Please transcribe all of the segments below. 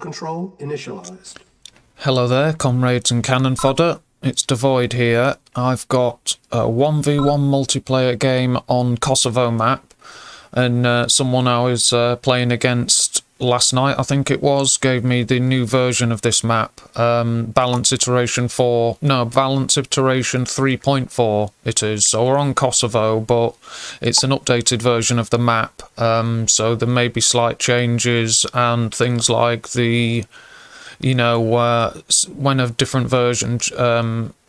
Control initialized. Hello there, comrades and cannon fodder. It's Devoid here. I've got a 1v1 multiplayer game on Kosovo map, and someone I was playing against last night, I think it was, gave me the new version of this map. Balance iteration 3.4 it is. So we're on Kosovo, but it's an updated version of the map. So there may be slight changes and things like the, when a different version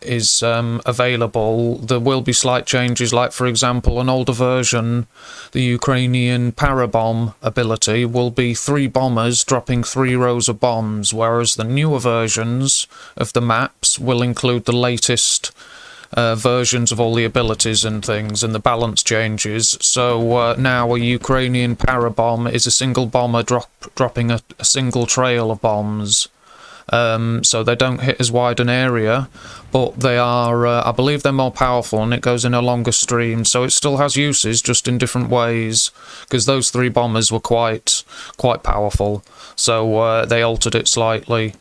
is available, there will be slight changes. Like, for example, an older version, the Ukrainian parabomb ability, will be 3 bombers dropping 3 rows of bombs, whereas the newer versions of the maps will include the latest versions of all the abilities and things, and the balance changes. So now a Ukrainian parabomb is a single bomber dropping a single trail of bombs. So they don't hit as wide an area, but they are, I believe they're more powerful, and it goes in a longer stream, so it still has uses, just in different ways, because those 3 bombers were quite powerful, so they altered it slightly.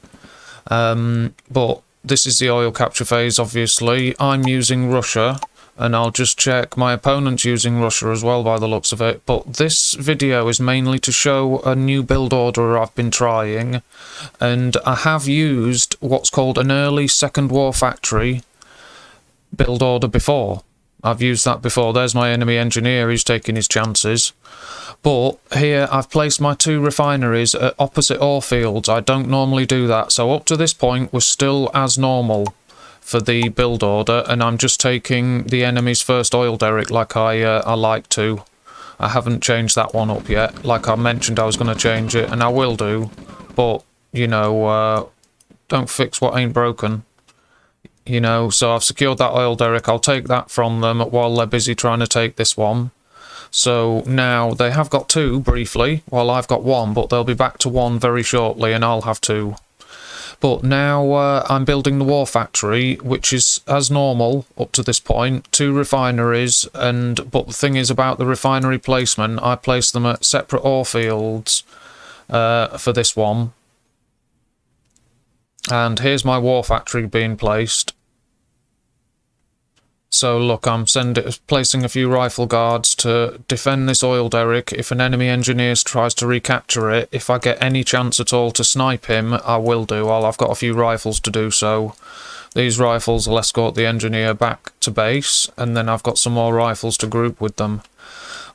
But this is the oil capture phase, obviously. I'm using Russia, and I'll just check my opponent's using Russia as well by the looks of it. But this video is mainly to show a new build order I've been trying, and I have used what's called an early Second War Factory build order before. I've used that before. There's my enemy engineer, he's taking his chances. But here I've placed my 2 refineries at opposite ore fields. I don't normally do that, so up to this point we're still as normal for the build order, and I'm just taking the enemy's first oil derrick like I like to. I haven't changed that one up yet. Like I mentioned, I was going to change it, and I will do, but don't fix what ain't broken. So I've secured that oil derrick. I'll take that from them while they're busy trying to take this one. So now they have got 2 briefly, while I've got 1, but they'll be back to 1 very shortly, and I'll have 2. But now I'm building the war factory, which is as normal up to this point. 2 refineries, but the thing is about the refinery placement, I placed them at separate ore fields for this one. And here's my war factory being placed. So look, I'm placing a few rifle guards to defend this oil derrick. If an enemy engineer tries to recapture it, if I get any chance at all to snipe him, I will do. I've got a few rifles to do so. These rifles will escort the engineer back to base, and then I've got some more rifles to group with them.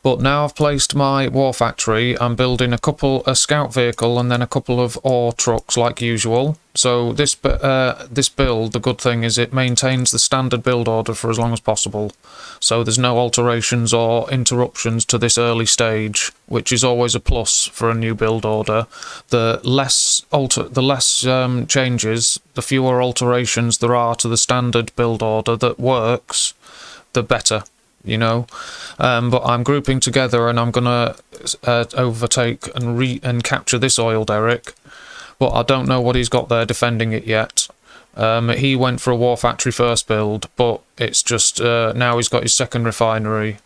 But now I've placed my war factory, I'm building a scout vehicle and then a couple of ore trucks like usual. So this build, the good thing is it maintains the standard build order for as long as possible. So there's no alterations or interruptions to this early stage, which is always a plus for a new build order. The less changes, the fewer alterations there are to the standard build order that works, the better. But I'm grouping together, and I'm gonna overtake and capture this oil derrick. But I don't know what he's got there defending it yet. He went for a war factory first build, but it's just now he's got his 2nd refinery.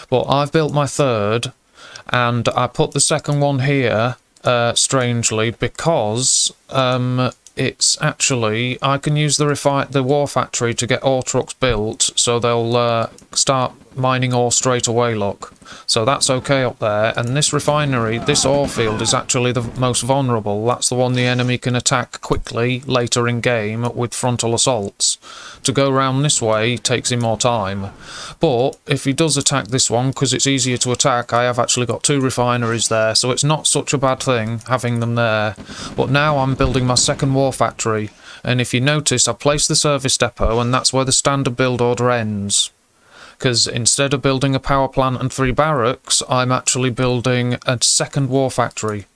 But I've built my 3rd, and I put the 2nd one here strangely because it's actually, I can use the war factory to get ore trucks built, so they'll start mining ore straight away, look. So that's okay up there, and this refinery, this ore field, is actually the most vulnerable. That's the one the enemy can attack quickly later in game with frontal assaults. To go round this way takes him more time. But if he does attack this one, because it's easier to attack, I have actually got 2 refineries there, so it's not such a bad thing having them there. But now I'm building my 2nd war factory, and if you notice, I placed the service depot, and that's where the standard build order ends. Because instead of building a power plant and 3 barracks, I'm actually building a 2nd war factory.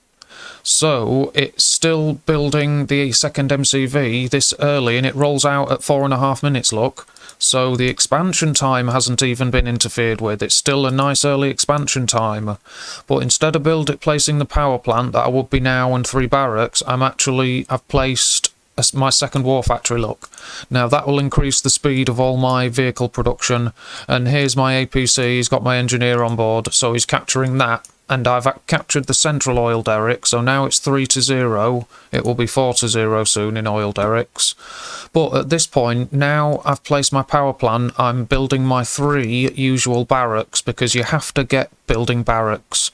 So it's still building the 2nd MCV this early, and it rolls out at 4.5 minutes, look. So the expansion time hasn't even been interfered with. It's still a nice early expansion time. But instead of placing the power plant that I would be now and 3 barracks, I've placed my 2nd war factory, look. Now that will increase the speed of all my vehicle production, and here's my APC, he's got my engineer on board, so he's capturing that and I've captured the central oil derrick, so now it's 3-0. It will be 4-0 soon in oil derricks. But at this point, now I've placed my power plant, I'm building my 3 usual barracks, because you have to get building barracks.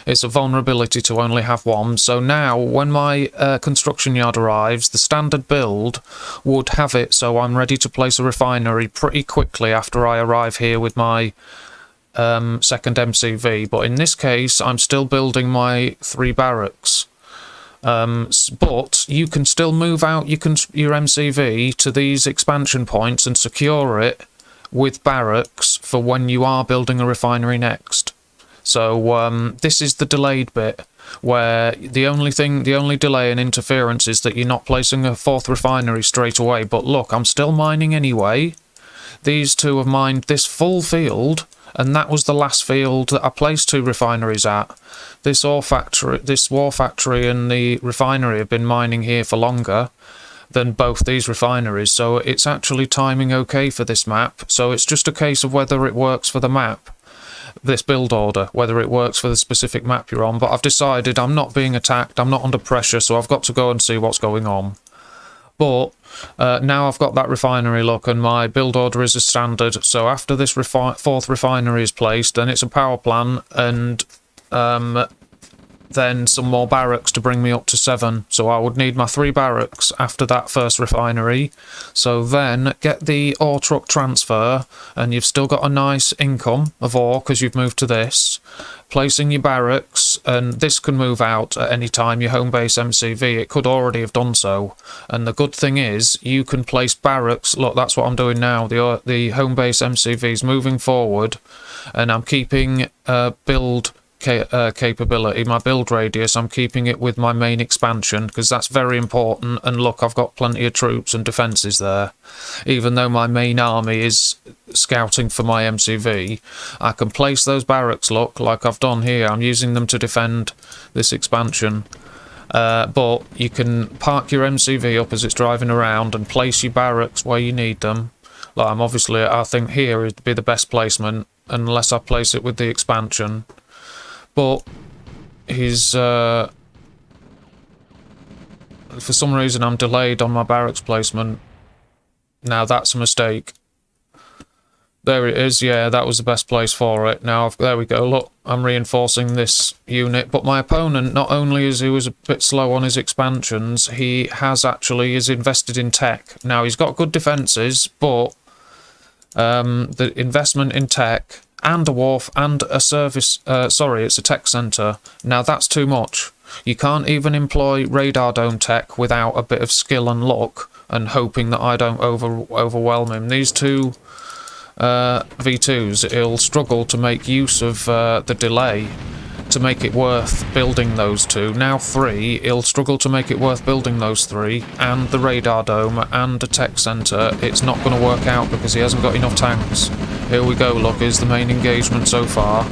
It's a vulnerability to only have one. So now, when my construction yard arrives, the standard build would have it so I'm ready to place a refinery pretty quickly after I arrive here with my second MCV. But in this case, I'm still building my 3 barracks. But you can still move out your MCV to these expansion points and secure it with barracks for when you are building a refinery next. So this is the delayed bit, where the only delay and interference is that you're not placing a 4th refinery straight away. But look, I'm still mining anyway. These 2 have mined this full field, and that was the last field that I placed 2 refineries at. This war factory and the refinery have been mining here for longer than both these refineries, so it's actually timing okay for this map. So it's just a case of whether it works for the map, this build order, whether it works for the specific map you're on. But I've decided I'm not being attacked, I'm not under pressure, so I've got to go and see what's going on. But now I've got that refinery, look, and my build order is a standard. So after this 4th refinery is placed, then it's a power plant, and then some more barracks to bring me up to 7. So I would need my 3 barracks after that first refinery. So then get the ore truck transfer, and you've still got a nice income of ore because you've moved to this. Placing your barracks, and this can move out at any time, your home base MCV, it could already have done so. And the good thing is, you can place barracks, look, that's what I'm doing now, the home base MCV is moving forward, and I'm keeping build capability, my build radius, I'm keeping it with my main expansion, because that's very important. And look, I've got plenty of troops and defences there. Even though my main army is scouting for my MCV, I can place those barracks, look, like I've done here. I'm using them to defend this expansion. But you can park your MCV up as it's driving around and place your barracks where you need them. Like I think here would be the best placement, unless I place it with the expansion. But he's, for some reason I'm delayed on my barracks placement. Now that's a mistake. There it is, yeah, that was the best place for it. Now, there we go, look, I'm reinforcing this unit. But my opponent, not only is he was a bit slow on his expansions, he is invested in tech. Now, he's got good defences, but the investment in tech and a wharf and a service, it's a tech centre. Now that's too much. You can't even employ radar dome tech without a bit of skill and luck and hoping that I don't overwhelm him. These 2 V2s, he'll struggle to make use of the delay to make it worth building those 2. Now 3, he'll struggle to make it worth building those 3, and the radar dome and a tech centre. It's not going to work out because he hasn't got enough tanks. Here we go, look, here's the main engagement so far,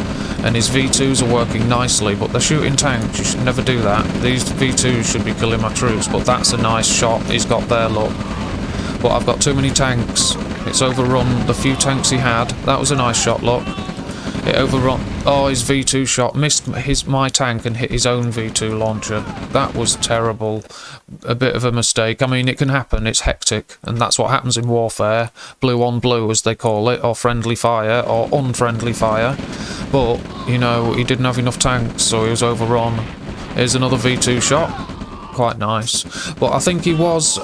and his V2s are working nicely, but they're shooting tanks. You should never do that. These V2s should be killing my troops, but that's a nice shot he's got there, look. But I've got too many tanks. It's overrun the few tanks he had. That was a nice shot, look. It overrun. Oh, his V2 shot missed my tank and hit his own V2 launcher. That was terrible. A bit of a mistake. I mean, it can happen. It's hectic, and that's what happens in warfare. Blue on blue, as they call it, or friendly fire, or unfriendly fire. But, you know, he didn't have enough tanks, so he was overrun. Here's another V2 shot. Quite nice. But I think he was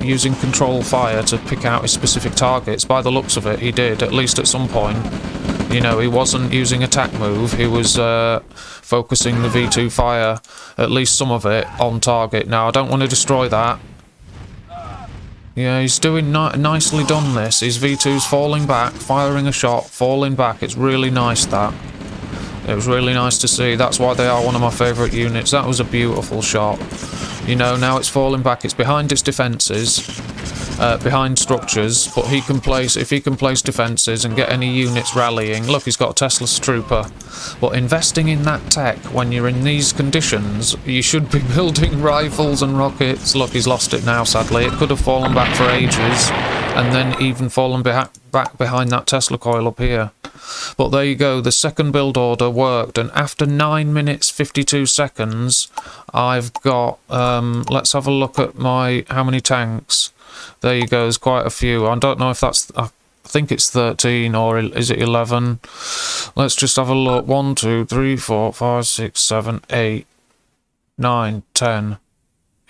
using control fire to pick out his specific targets. By the looks of it, he did, at least at some point. You know, he wasn't using attack move, he was focusing the V2 fire, at least some of it, on target. Now, I don't want to destroy that. Yeah, he's doing nicely done this. His V2's falling back, firing a shot, falling back. It's really nice, that. It was really nice to see. That's why they are one of my favourite units. That was a beautiful shot. You know, now it's falling back. It's behind its defences, behind structures, but he can place, if he can place defences and get any units rallying. Look, he's got a Tesla Trooper. But investing in that tech when you're in these conditions, you should be building rifles and rockets. Look, he's lost it now, sadly. It could have fallen back for ages, and then even fallen back behind that Tesla coil up here. But there you go, the second build order worked, and after 9 minutes 52 seconds, I've got, let's have a look at how many tanks. There you go, there's quite a few. I don't know if that's, I think it's 13, or is it 11? Let's just have a look. 1, 2, 3, 4, 5, 6, 7, 8, 9, 10,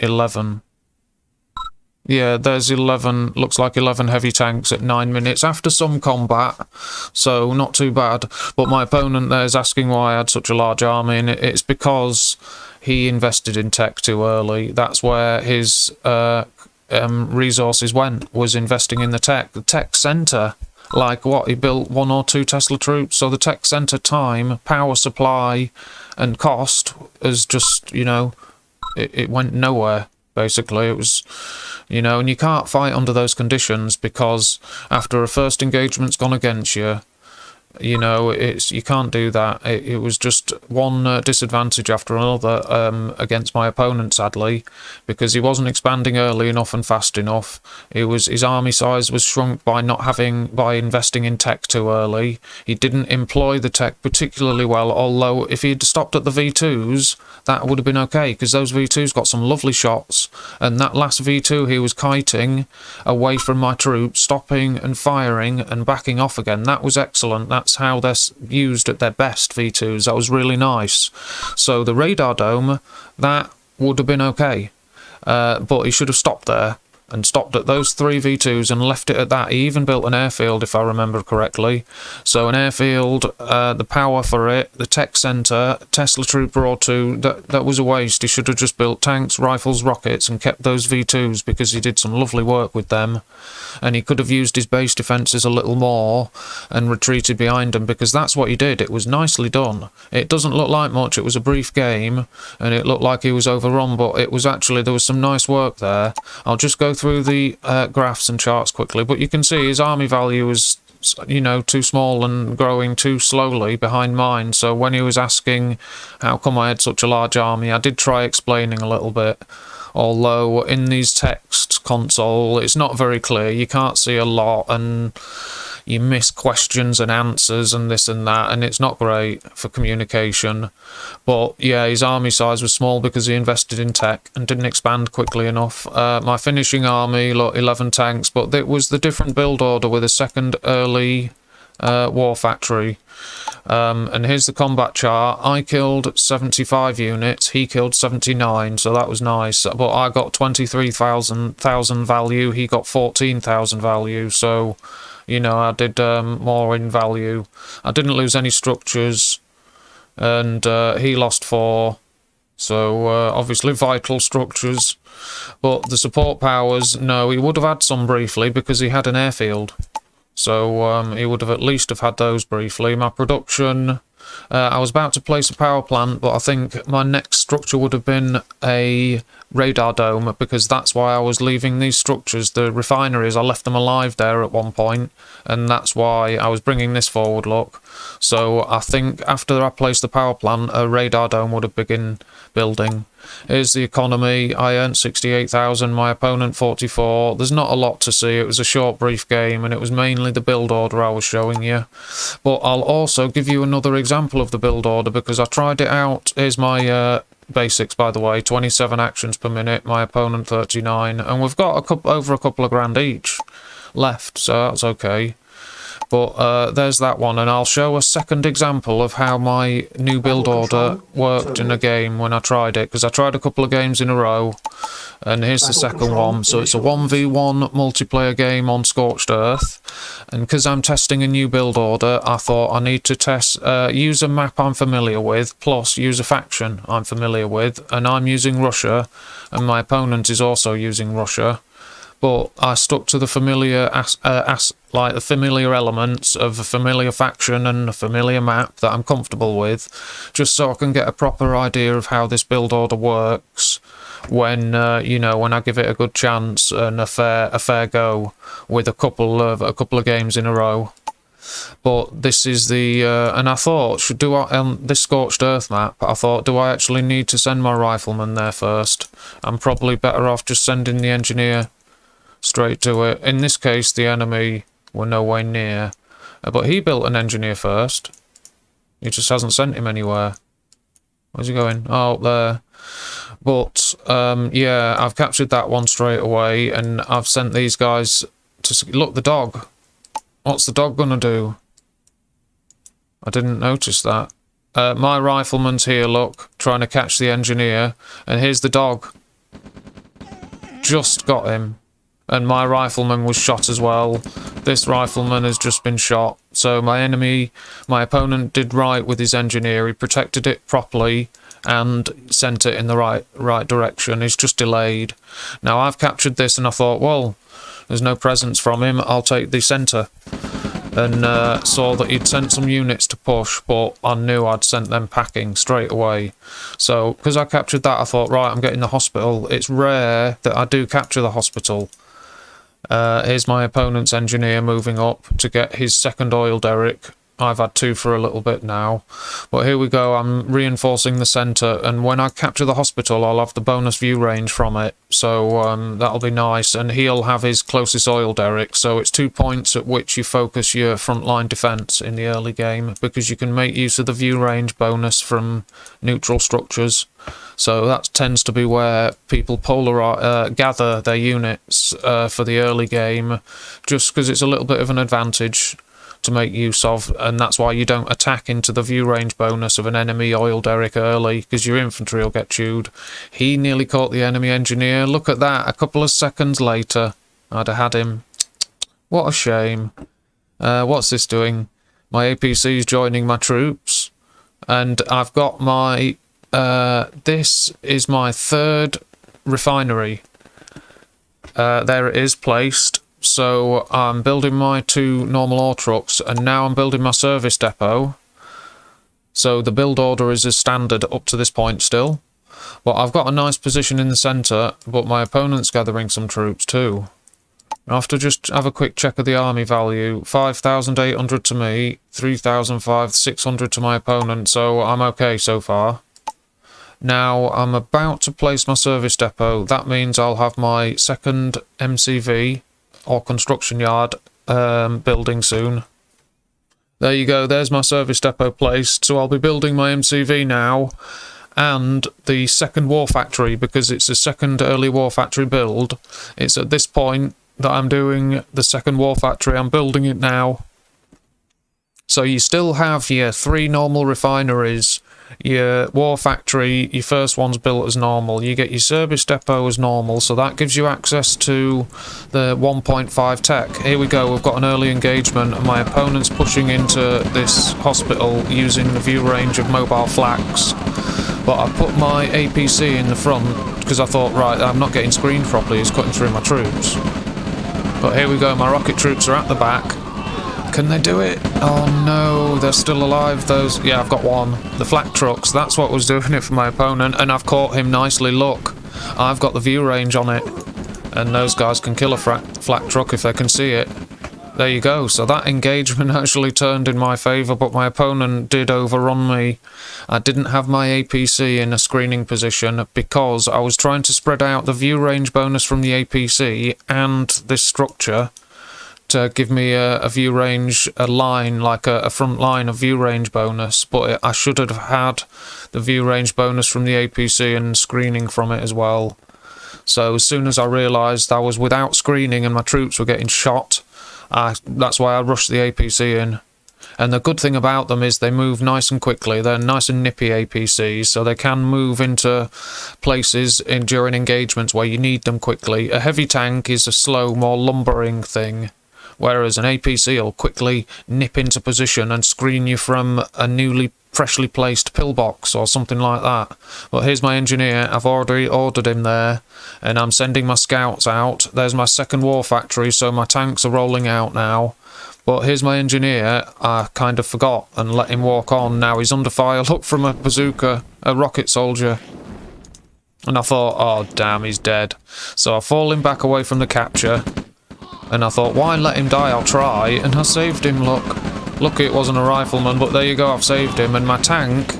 11. Yeah, there's 11, looks like 11 heavy tanks at 9 minutes after some combat, so not too bad. But my opponent there is asking why I had such a large army, and it's because he invested in tech too early. That's where his resources went, was investing in the tech centre. Like what, he built 1 or 2 Tesla troops, so the tech centre time, power supply and cost is just, you know, it went nowhere. Basically, it was, you know, and you can't fight under those conditions, because after a first engagement's gone against you, you know, you can't do that. It was just one disadvantage after another against my opponent, sadly, because he wasn't expanding early enough and fast enough. His army size was shrunk by investing in tech too early. He didn't employ the tech particularly well, although if he'd stopped at the V2s, that would have been okay, because those V2s got some lovely shots, and that last V2 he was kiting away from my troops, stopping and firing and backing off again. That was excellent. That's how they're used at their best, V2s. That was really nice. So the radar dome, that would have been okay, but he should have stopped there and stopped at those 3 V2s and left it at that. He even built an airfield, if I remember correctly. So an airfield, the power for it, the tech centre, Tesla trooper or 2, that was a waste. He should have just built tanks, rifles, rockets, and kept those V2s, because he did some lovely work with them. And he could have used his base defences a little more and retreated behind them, because that's what he did. It was nicely done. It doesn't look like much. It was a brief game, and it looked like he was overrun, but it was actually, there was some nice work there. I'll just go through the graphs and charts quickly, but you can see his army value is, you know, too small and growing too slowly behind mine. So when he was asking how come I had such a large army, I did try explaining a little bit, although in these text console it's not very clear. You can't see a lot, and you miss questions and answers and this and that, and it's not great for communication. But yeah, his army size was small because he invested in tech and didn't expand quickly enough. My finishing army, look, 11 tanks, but it was the different build order with a second early war factory. And here's the combat chart. I killed 75 units, he killed 79, so that was nice. But I got 23,000 value, he got 14,000 value, so, you know, I did more in value. I didn't lose any structures, and he lost 4, so obviously vital structures. But the support powers, no, he would have had some briefly because he had an airfield. So he would have at least have had those briefly. My production, I was about to place a power plant, but I think my next structure would have been a radar dome, because that's why I was leaving these structures. The refineries, I left them alive there at one point, and that's why I was bringing this forward, look. So I think after I placed the power plant, a radar dome would have begun building. Here's the economy. I earned 68,000, my opponent 44. There's not a lot to see. It was a short, brief game, and it was mainly the build order I was showing you. But I'll also give you another example of the build order, because I tried it out. Here's my basics, by the way. 27 actions per minute, my opponent 39. And we've got over a couple of grand each left, so that's okay. But there's that one, and I'll show a second example of how my new build order worked in a game when I tried it, because I tried a couple of games in a row, and here's the second one. So it's a 1v1 multiplayer game on Scorched Earth, and because I'm testing a new build order, I thought I need to use a map I'm familiar with, plus use a faction I'm familiar with, and I'm using Russia, and my opponent is also using Russia. But I stuck to the familiar, like the familiar elements of a familiar faction and a familiar map that I'm comfortable with, just so I can get a proper idea of how this build order works when, you know, when I give it a good chance and a fair go with a couple of games in a row. But this is the, and I thought, this Scorched Earth map, I thought, do I actually need to send my rifleman there first? I'm probably better off just sending the engineer straight to it. In this case, the enemy were nowhere near. But he built an engineer first. He just hasn't sent him anywhere. Where's he going? Oh, up there. But, yeah, I've captured that one straight away, and I've sent these guys to... Look, the dog. What's the dog gonna do? I didn't notice that. My rifleman's here, look, trying to catch the engineer, and here's the dog. Just got him. And my rifleman was shot as well. This rifleman has just been shot. So my opponent did right with his engineer. He protected it properly and sent it in the right direction. He's just delayed. Now I've captured this and I thought, well, there's no presence from him. I'll take the centre. And saw that he'd sent some units to push, but I knew I'd sent them packing straight away. So, because I captured that, I thought, right, I'm getting the hospital. It's rare that I do capture the hospital. Here's my opponent's engineer moving up to get his second oil derrick. I've had two for a little bit now. But here we go, I'm reinforcing the centre, and when I capture the hospital, I'll have the bonus view range from it. So that'll be nice, and he'll have his closest oil derrick. So it's 2 points at which you focus your frontline defence in the early game, because you can make use of the view range bonus from neutral structures. So that tends to be where people gather their units for the early game, just because it's a little bit of an advantage to make use of, and that's why you don't attack into the view range bonus of an enemy oil derrick early, because your infantry will get chewed. He nearly caught the enemy engineer. Look at that, a couple of seconds later I'd have had him. What a shame. What's this doing? My APC's joining my troops, and I've got my this is my third refinery. There it is placed. So I'm building my 2 normal ore trucks, and now I'm building my service depot. So the build order is as standard up to this point still. But I've got a nice position in the centre, but my opponent's gathering some troops too. I have to just have a quick check of the army value. 5,800 to me, 3,600 to my opponent, so I'm okay so far. Now I'm about to place my service depot. That means I'll have my second MCV, or construction yard, building soon. There you go, there's my service depot placed, so I'll be building my MCV now, and the second war factory, because it's a second early war factory build. It's at this point that I'm doing the second war factory. I'm building it now. So you still have your 3 normal refineries, your war factory, your first one's built as normal. You get your service depot as normal, so that gives you access to the 1.5 tech. Here we go, we've got an early engagement, and my opponent's pushing into this hospital using the view range of mobile flaks. But I put my APC in the front, because I thought, right, I'm not getting screened properly, it's cutting through my troops. But here we go, my rocket troops are at the back. Can they do it? Oh no, they're still alive, those... Yeah, I've got one. The flak trucks, that's what was doing it for my opponent, and I've caught him nicely. Look, I've got the view range on it, and those guys can kill a flak truck if they can see it. There you go, so that engagement actually turned in my favour, but my opponent did overrun me. I didn't have my APC in a screening position because I was trying to spread out the view range bonus from the APC and this structure to give me a view range, a line, like a front line of view range bonus, but I should have had the view range bonus from the APC and screening from it as well. So as soon as I realised I was without screening and my troops were getting shot, that's why I rushed the APC in. And the good thing about them is they move nice and quickly. They're nice and nippy APCs, so they can move into places during engagements where you need them quickly. A heavy tank is a slow, more lumbering thing, whereas an APC will quickly nip into position and screen you from a freshly placed pillbox or something like that. But here's my engineer, I've already ordered him there, and I'm sending my scouts out. There's my second war factory, so my tanks are rolling out now. But here's my engineer, I kind of forgot and let him walk on. Now he's under fire, look, from a bazooka, a rocket soldier. And I thought, oh damn, he's dead. So I fall him back away from the capture. And I thought, why let him die? I'll try. And I saved him, look. Lucky it wasn't a rifleman, but there you go, I've saved him. And my tank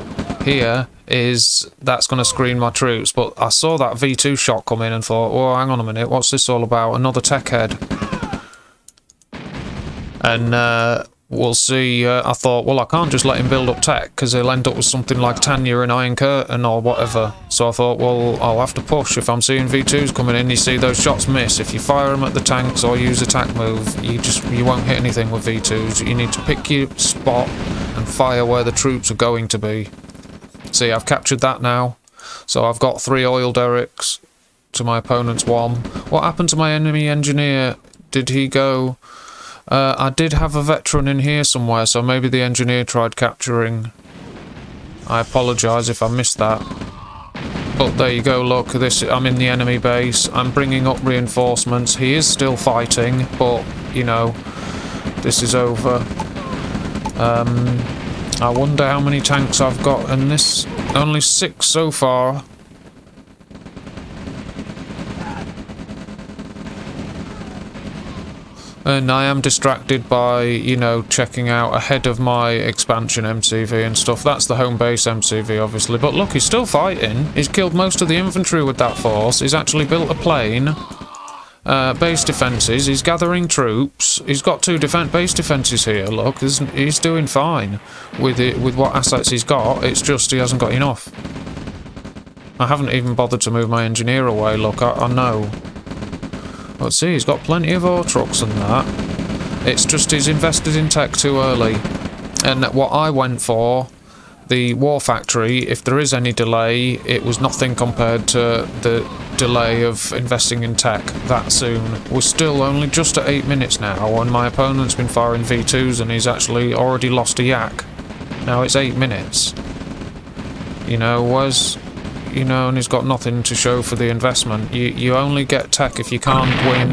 here that's going to screen my troops. But I saw that V2 shot come in and thought, oh, hang on a minute, what's this all about? Another tech head. And we'll see. I thought, well, I can't just let him build up tech because he'll end up with something like Tanya and Iron Curtain or whatever. So I thought, well, I'll have to push. If I'm seeing V2s coming in, you see those shots miss. If you fire them at the tanks or use attack move, you won't hit anything with V2s. You need to pick your spot and fire where the troops are going to be. See, I've captured that now. So I've got 3 oil derricks to my opponent's 1. What happened to my enemy engineer? Did he go... I did have a veteran in here somewhere, so maybe the engineer tried capturing. I apologise if I missed that. But there you go, look, I'm in the enemy base, I'm bringing up reinforcements. He is still fighting, but, you know, this is over. I wonder how many tanks I've got in this. Only 6 so far. And I am distracted by, you know, checking out ahead of my expansion MCV and stuff. That's the home base MCV, obviously. But look, he's still fighting. He's killed most of the infantry with that force. He's actually built a plane. Base defences. He's gathering troops. He's got 2 base defences here, look. He's doing fine with what assets he's got. It's just he hasn't got enough. I haven't even bothered to move my engineer away, look. I know. Let's see, he's got plenty of ore trucks and that. It's just he's invested in tech too early. And what I went for, the war factory, if there is any delay, it was nothing compared to the delay of investing in tech that soon. We're still only just at 8 minutes now, and my opponent's been firing V2s and he's actually already lost a yak. Now it's 8 minutes. You know, you know, and he's got nothing to show for the investment. You only get tech if you can't win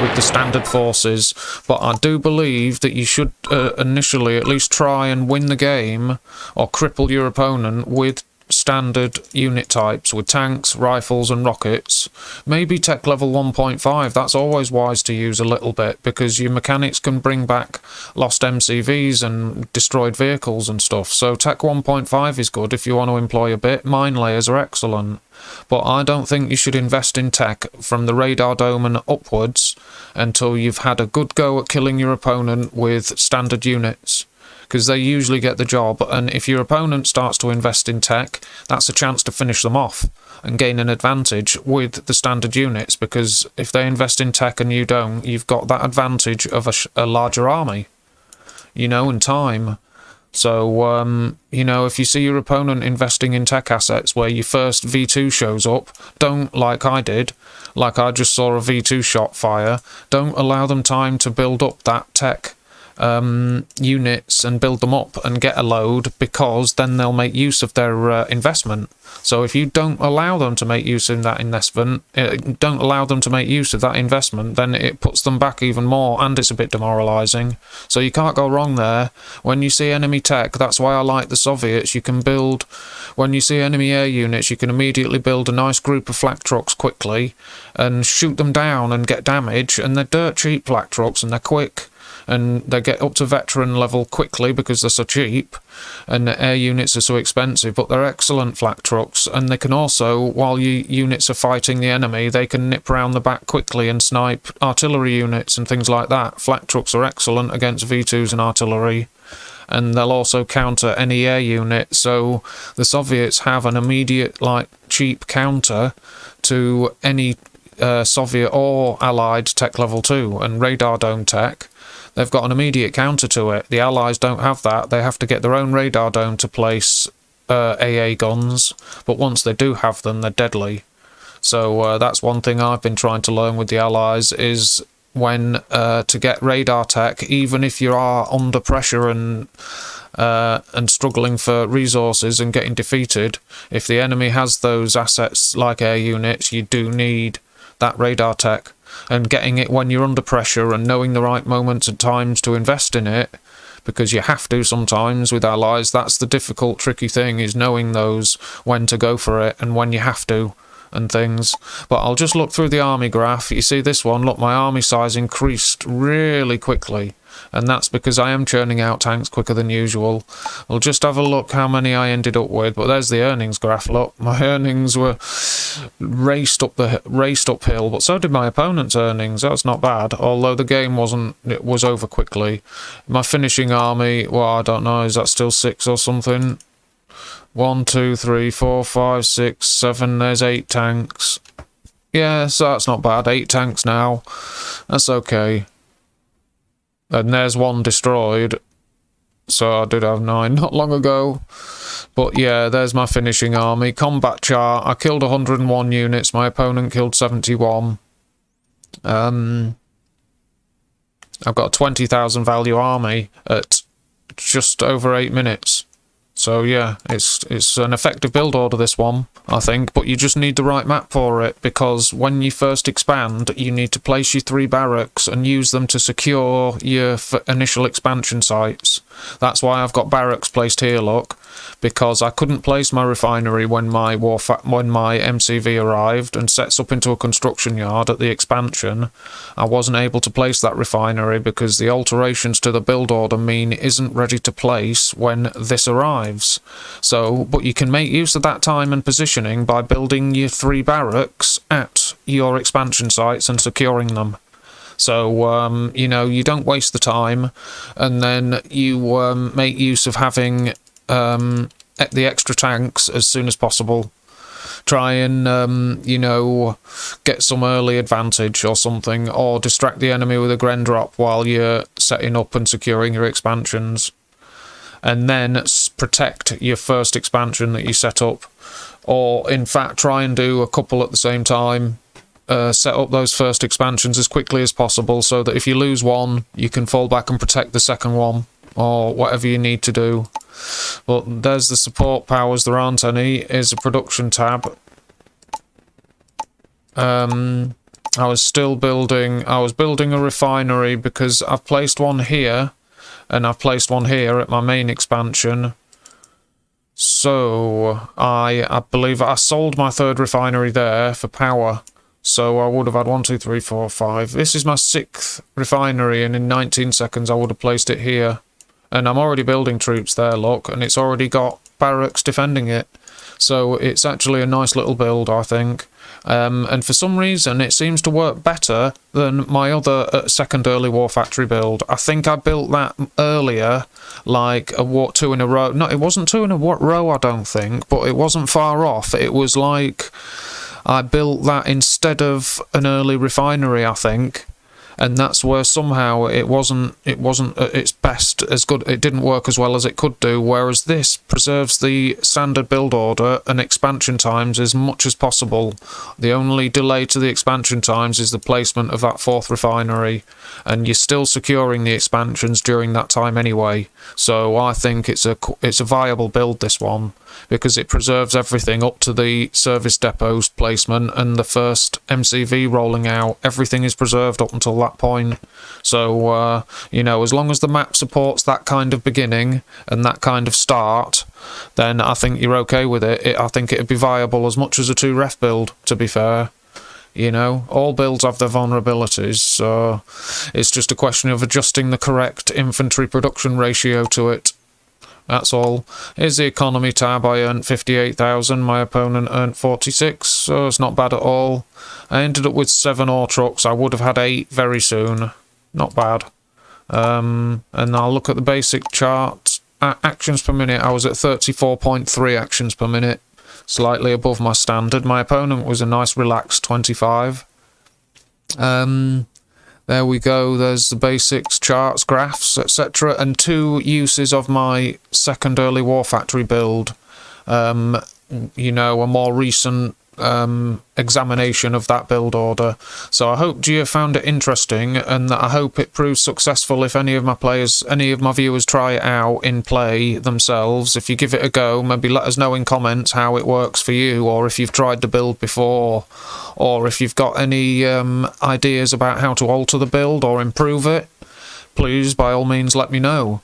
with the standard forces, but I do believe that you should initially at least try and win the game or cripple your opponent with standard unit types, with tanks, rifles and rockets. Maybe tech level 1.5, that's always wise to use a little bit, because your mechanics can bring back lost MCVs and destroyed vehicles and stuff. So tech 1.5 is good if you want to employ a bit. Mine layers are excellent, but I don't think you should invest in tech from the radar dome and upwards until you've had a good go at killing your opponent with standard units, because they usually get the job. And if your opponent starts to invest in tech, that's a chance to finish them off and gain an advantage with the standard units, because if they invest in tech and you don't, you've got that advantage of a larger army, you know, and time. So, you know, if you see your opponent investing in tech assets where your first V2 shows up, don't, like I did, like I just saw a V2 shot fire, don't allow them time to build up that tech units and build them up and get a load, because then they'll make use of their investment. So if you don't allow them to make use of that investment, then it puts them back even more, and it's a bit demoralising. So you can't go wrong there. When you see enemy tech, that's why I like the Soviets. You can build, when you see enemy air units, you can immediately build a nice group of flak trucks quickly and shoot them down and get damage, and they're dirt cheap flak trucks and they're quick. And they get up to veteran level quickly because they're so cheap, and the air units are so expensive, but they're excellent flak trucks. And they can also, while your units are fighting the enemy, they can nip around the back quickly and snipe artillery units and things like that. Flak trucks are excellent against V2s and artillery, and they'll also counter any air unit. So the Soviets have an immediate, like, cheap counter to any Soviet or Allied tech level 2 and radar dome tech. They've got an immediate counter to it. The Allies don't have that. They have to get their own radar dome to place AA guns, but once they do have them, they're deadly. So that's one thing I've been trying to learn with the Allies, is when to get radar tech, even if you are under pressure and struggling for resources and getting defeated, if the enemy has those assets like air units, you do need that radar tech. And getting it when you're under pressure and knowing the right moments and times to invest in it, because you have to sometimes with Allies. That's the difficult, tricky thing, is knowing those, when to go for it and when you have to. and things. But I'll just look through the army graph. You see this one, look, my army size increased really quickly, and that's because I am churning out tanks quicker than usual. We'll just have a look how many I ended up with. But there's the earnings graph. Look, my earnings were raced uphill, but so did my opponent's earnings. That's not bad, although the game it was over quickly. My finishing army, well, I don't know, is that still 6 or something? 1, 2, 3, 4, 5, 6, 7, there's 8 tanks. Yeah, so that's not bad. 8 tanks now. That's okay. And there's 1 destroyed. So I did have 9 not long ago. But yeah, there's my finishing army. Combat chart. I killed 101 units. My opponent killed 71. I've got a 20,000 value army at just over 8 minutes. So yeah, it's an effective build order, this one, I think, but you just need the right map for it, because when you first expand, you need to place your 3 barracks and use them to secure your initial expansion sites. That's why I've got barracks placed here, look, because I couldn't place my refinery when my MCV arrived and sets up into a construction yard at the expansion. I wasn't able to place that refinery because the alterations to the build order mean it isn't ready to place when this arrives. So, but you can make use of that time and positioning by building your 3 barracks at your expansion sites and securing them. So, you know, you don't waste the time, and then you make use of having the extra tanks as soon as possible. Try and, you know, get some early advantage or something, or distract the enemy with a Gren drop while you're setting up and securing your expansions. And then protect your first expansion that you set up. Or, in fact, try and do a couple at the same time. Set up those first expansions as quickly as possible so that if you lose one, you can fall back and protect the second one, or whatever you need to do. But there's the support powers, there aren't any, is a production tab. I was building a refinery because I've placed one here, and I've placed one here at my main expansion. So, I believe I sold my 3rd refinery there for power. So I would have had 1, 2, 3, 4, 5. This is my 6th refinery, and in 19 seconds I would have placed it here. And I'm already building troops there, look, and it's already got barracks defending it. So it's actually a nice little build, I think. And for some reason, it seems to work better than my other 2nd early war factory build. I think I built that earlier, like 2 in a row. No, it wasn't 2 in a row, I don't think, but it wasn't far off. It was like I built that instead of an early refinery, I think, and that's where somehow it wasn't at its best as good. It didn't work as well as it could do, whereas this preserves the standard build order and expansion times as much as possible. The only delay to the expansion times is the placement of that 4th refinery, and you're still securing the expansions during that time anyway. So I think it's a viable build, this one, because it preserves everything up to the service depots placement and the first MCV rolling out. Everything is preserved up until that point. So, you know, as long as the map supports that kind of beginning and that kind of start, then I think you're okay with it. I think it'd be viable as much as a 2-ref build, to be fair. You know, all builds have their vulnerabilities, so it's just a question of adjusting the correct infantry production ratio to it. That's all. Here's the economy tab. I earned 58,000, my opponent earned 46, so it's not bad at all. I ended up with 7 ore trucks. I would have had 8 very soon. Not bad. And I'll look at the basic chart. Actions per minute, I was at 34.3 actions per minute. Slightly above my standard. My opponent was a nice relaxed 25. There we go, there's the basics, charts, graphs, etc. And 2 uses of my 2nd early war factory build. You know, a more recent examination of that build order. So I hope Gia found it interesting, and that I hope it proves successful if any of my viewers try it out in play themselves. If you give it a go, maybe let us know in comments how it works for you, or if you've tried the build before, or if you've got any ideas about how to alter the build or improve it. Please, by all means, let me know.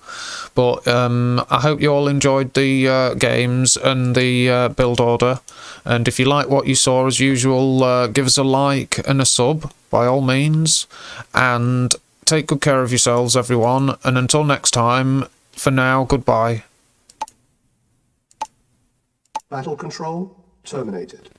But I hope you all enjoyed the games and the build order. And if you like what you saw, as usual, give us a like and a sub, by all means. And take good care of yourselves, everyone. And until next time, for now, goodbye. Battle control terminated.